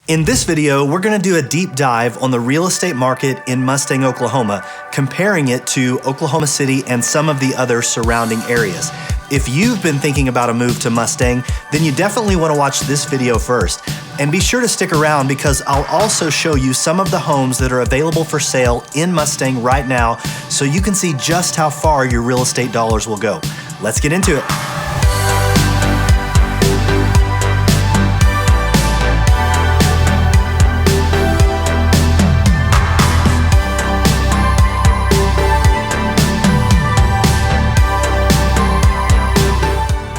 In this video, we're going to do a deep dive on the real estate market in Mustang, Oklahoma, comparing it to Oklahoma City and some of the other surrounding areas. If you've been thinking about a move to Mustang, then you definitely want to watch this video first. And be sure to stick around because I'll also show you some of the homes that are available for sale in Mustang right now so you can see just how far your real estate dollars will go. Let's get into it.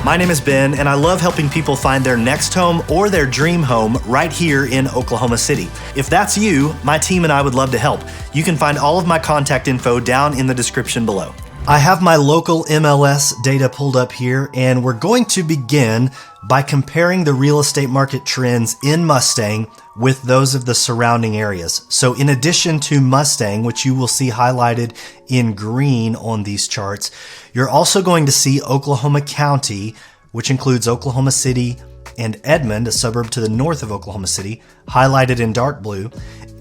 My name is Ben, and I love helping people find their next home or their dream home right here in Oklahoma City. If that's you, my team and I would love to help. You can find all of my contact info down in the description below. I have my local MLS data pulled up here, and we're going to begin by comparing the real estate market trends in Mustang with those of the surrounding areas. So in addition to Mustang, which you will see highlighted in green on these charts, you're also going to see Oklahoma County, which includes Oklahoma City and Edmond, a suburb to the north of Oklahoma City, highlighted in dark blue.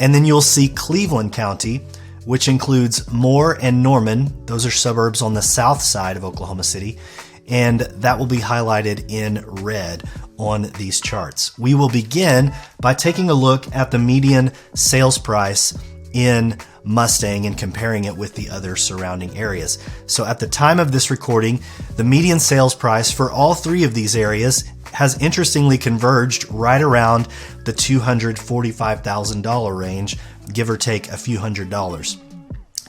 And then you'll see Cleveland County, which includes Moore and Norman. Those are suburbs on the south side of Oklahoma City, and that will be highlighted in red on these charts. We will begin by taking a look at the median sales price in Mustang and comparing it with the other surrounding areas. So at the time of this recording, the median sales price for all three of these areas has interestingly converged right around the $245,000 range, give or take a few $100s.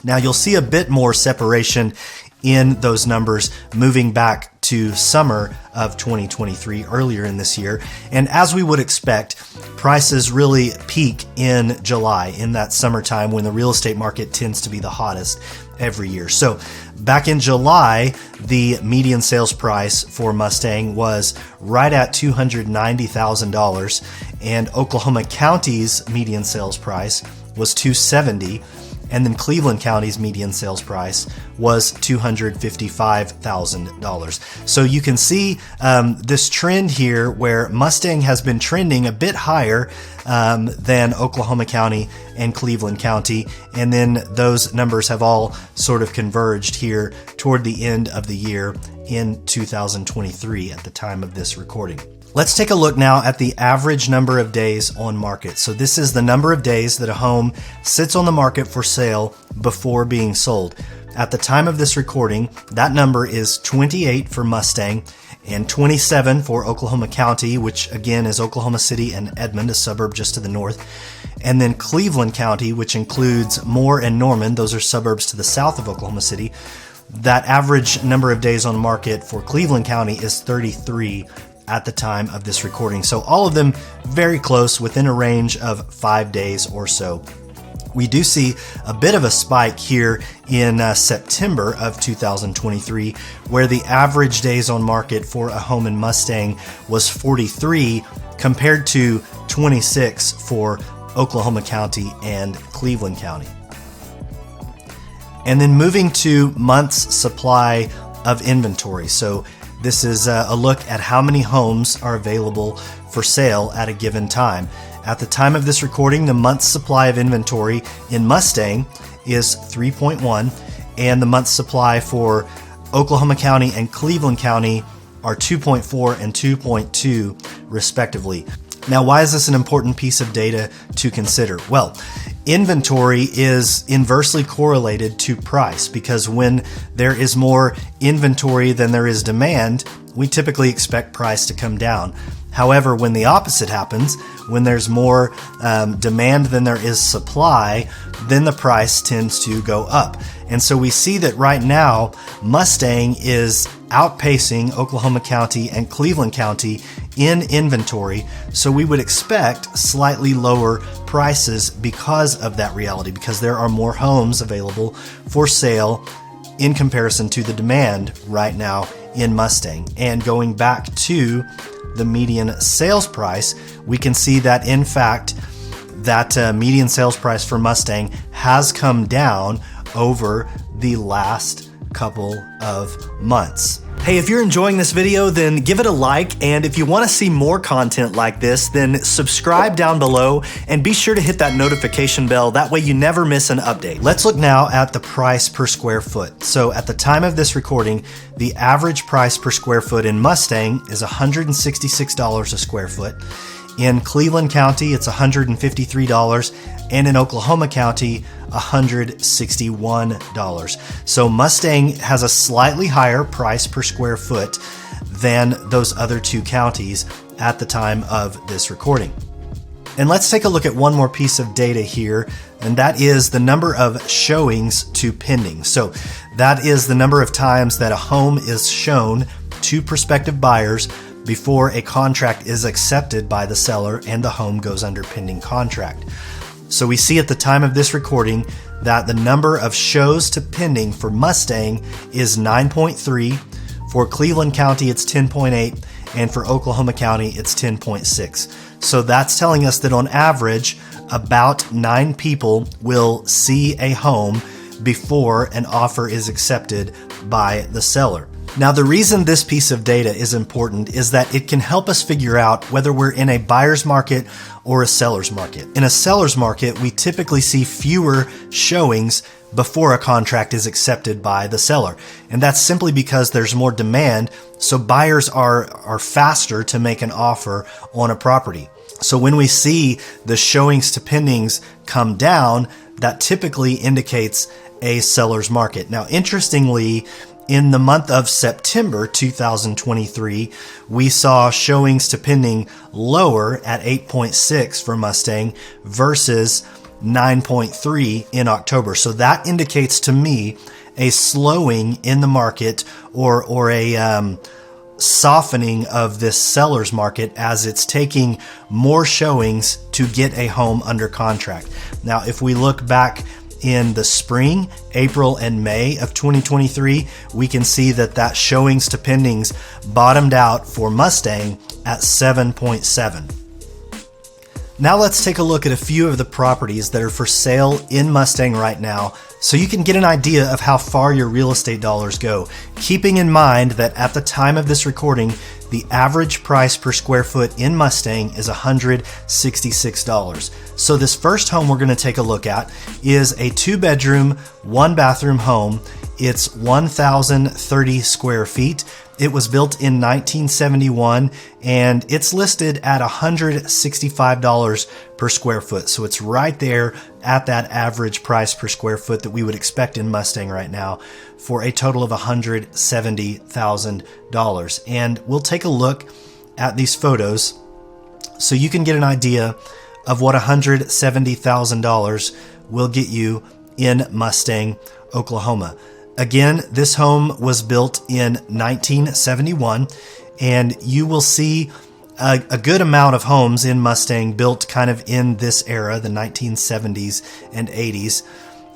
Now you'll see a bit more separation in those numbers moving back to summer of 2023, earlier in this year. And as we would expect, prices really peak in July, in that summertime when the real estate market tends to be the hottest every year. So back in July, the median sales price for Mustang was right at $290,000, and Oklahoma County's median sales price was $270,000. And then Cleveland County's median sales price was $255,000. So you can see this trend here where Mustang has been trending a bit higher than Oklahoma County and Cleveland County. And then those numbers have all sort of converged here toward the end of the year in 2023 at the time of this recording. Let's take a look now at the average number of days on market. So this is the number of days that a home sits on the market for sale before being sold. At the time of this recording, that number is 28 for Mustang and 27 for Oklahoma County, which again is Oklahoma City and Edmond, a suburb just to the north. And then Cleveland County, which includes Moore and Norman, those are suburbs to the south of Oklahoma City. That average number of days on market for Cleveland County is 33 at the time of this recording. So all of them very close, within a range of 5 days or so. We do see a bit of a spike here in September of 2023, where the average days on market for a home in Mustang was 43 compared to 26 for Oklahoma County and Cleveland County. And then moving to months supply of inventory. So this is a look at how many homes are available for sale at a given time. At the time of this recording, the month's supply of inventory in Mustang is 3.1, and the month's supply for Oklahoma County and Cleveland County are 2.4 and 2.2 respectively. Now, why is this an important piece of data to consider? Well, inventory is inversely correlated to price, because when there is more inventory than there is demand, we typically expect price to come down. However, when the opposite happens, when there's more demand than there is supply, then the price tends to go up. And so we see that right now, Mustang is outpacing Oklahoma County and Cleveland County in inventory. So we would expect slightly lower prices because of that reality, because there are more homes available for sale in comparison to the demand right now in Mustang. And going back to the median sales price, we can see that in fact that median sales price for Mustang has come down over the last couple of months. Hey, if you're enjoying this video, then give it a like, and if you want to see more content like this, then subscribe down below and be sure to hit that notification bell. That way you never miss an update. Let's look now at the price per square foot. So at the time of this recording, the average price per square foot in Mustang is $166 a square foot. In Cleveland County, it's $153, and in Oklahoma County, $161. So Mustang has a slightly higher price per square foot than those other two counties at the time of this recording. And let's take a look at one more piece of data here, and that is the number of showings to pending. So that is the number of times that a home is shown to prospective buyers before a contract is accepted by the seller and the home goes under pending contract. So we see at the time of this recording that the number of shows to pending for Mustang is 9.3, for Cleveland County it's 10.8, and for Oklahoma County it's 10.6. So that's telling us that on average, about 9 people will see a home before an offer is accepted by the seller. Now, the reason this piece of data is important is that it can help us figure out whether we're in a buyer's market or a seller's market. In a seller's market, we typically see fewer showings before a contract is accepted by the seller. And that's simply because there's more demand, so buyers are faster to make an offer on a property. So when we see the showings to pendings come down, that typically indicates a seller's market. Now, interestingly, in the month of September 2023, we saw showings to pending lower at 8.6 for Mustang versus 9.3 in October. So that indicates to me a slowing in the market or a softening of this seller's market as it's taking more showings to get a home under contract. Now, if we look back in the spring, April and May of 2023, we can see that showings to pendings bottomed out for Mustang at 7.7. Now let's take a look at a few of the properties that are for sale in Mustang right now so you can get an idea of how far your real estate dollars go, keeping in mind that at the time of this recording, the average price per square foot in Mustang is $166. So this first home we're going to take a look at is a 2-bedroom, 1-bathroom home. It's 1,030 square feet. It was built in 1971 and it's listed at $165 per square foot. So it's right there at that average price per square foot that we would expect in Mustang right now for a total of $170,000. And we'll take a look at these photos so you can get an idea of what $170,000 will get you in Mustang, Oklahoma. Again, this home was built in 1971, and you will see a good amount of homes in Mustang built kind of in this era, the 1970s and 80s.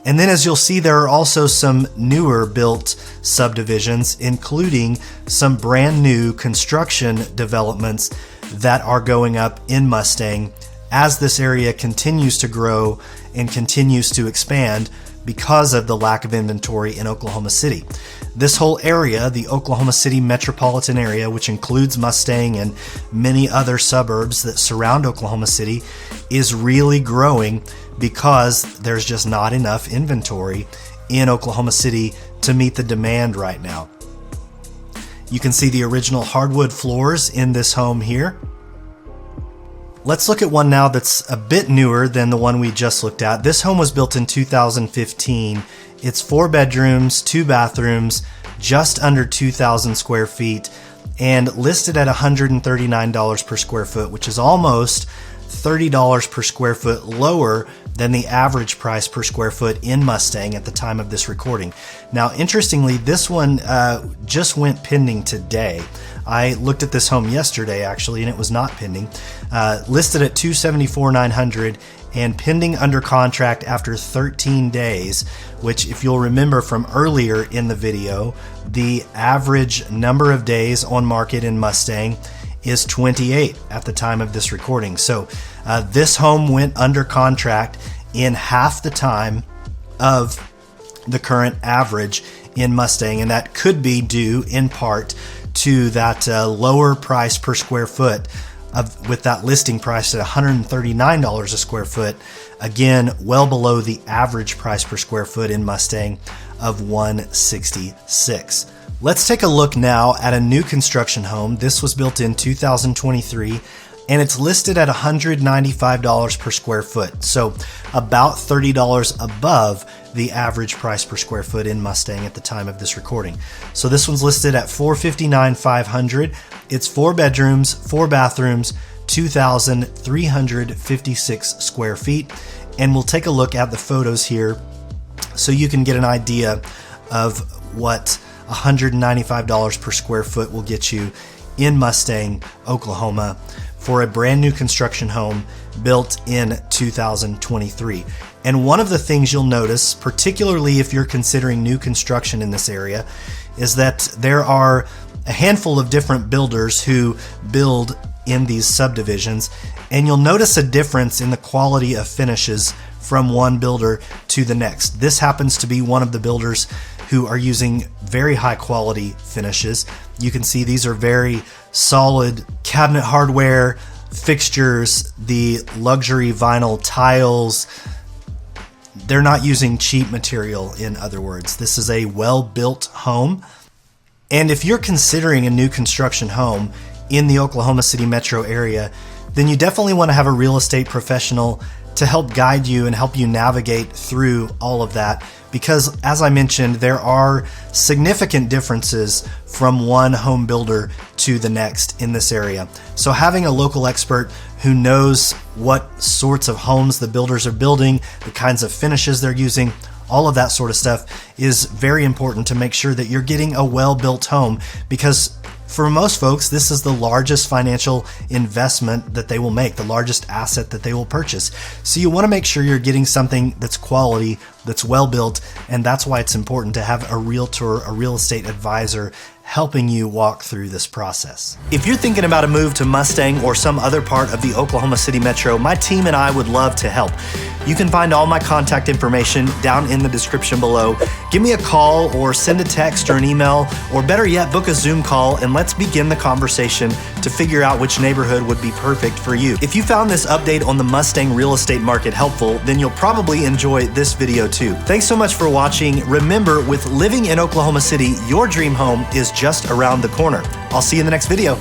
And then as you'll see, there are also some newer built subdivisions, including some brand new construction developments that are going up in Mustang as this area continues to grow and continues to expand because of the lack of inventory in Oklahoma City. This whole area, the Oklahoma City metropolitan area, which includes Mustang and many other suburbs that surround Oklahoma City, is really growing because there's just not enough inventory in Oklahoma City to meet the demand right now. You can see the original hardwood floors in this home here. Let's look at one now that's a bit newer than the one we just looked at. This home was built in 2015. It's 4 bedrooms, 2 bathrooms, just under 2,000 square feet, and listed at $139 per square foot, which is almost $30 per square foot lower than the average price per square foot in Mustang at the time of this recording. Now, interestingly, this one just went pending today. I looked at this home yesterday, actually, and it was not pending. Listed at $274,900 and pending under contract after 13 days, which, if you'll remember from earlier in the video, the average number of days on market in Mustang is 28 at the time of this recording. So this home went under contract in half the time of the current average in Mustang, and that could be due in part to that lower price per square foot with that listing price at $139 a square foot. Again, well below the average price per square foot in Mustang of $166. Let's take a look now at a new construction home. This was built in 2023, and it's listed at $195 per square foot. So about $30 above the average price per square foot in Mustang at the time of this recording. So this one's listed at $459,500. It's 4 bedrooms, 4 bathrooms, 2,356 square feet. And we'll take a look at the photos here so you can get an idea of what $195 per square foot will get you in Mustang, Oklahoma, for a brand new construction home built in 2023. And one of the things you'll notice, particularly if you're considering new construction in this area, is that there are a handful of different builders who build in these subdivisions, and you'll notice a difference in the quality of finishes from one builder to the next. This happens to be one of the builders who are using very high quality finishes. You can see these are very solid cabinet hardware, fixtures, the luxury vinyl tiles. They're not using cheap material, in other words. This is a well-built home. And if you're considering a new construction home in the Oklahoma City metro area, then you definitely want to have a real estate professional to help guide you and help you navigate through all of that. Because as I mentioned, there are significant differences from one home builder to the next in this area. So having a local expert who knows what sorts of homes the builders are building, the kinds of finishes they're using, all of that sort of stuff is very important to make sure that you're getting a well-built home, because for most folks, this is the largest financial investment that they will make, the largest asset that they will purchase. So you want to make sure you're getting something that's quality, that's well built, and that's why it's important to have a realtor, a real estate advisor helping you walk through this process. If you're thinking about a move to Mustang or some other part of the Oklahoma City metro, my team and I would love to help. You can find all my contact information down in the description below. Give me a call or send a text or an email, or better yet, book a Zoom call and let's begin the conversation to figure out which neighborhood would be perfect for you. If you found this update on the Mustang real estate market helpful, then you'll probably enjoy this video too. Thanks so much for watching. Remember, with living in Oklahoma City, your dream home is just around the corner. I'll see you in the next video.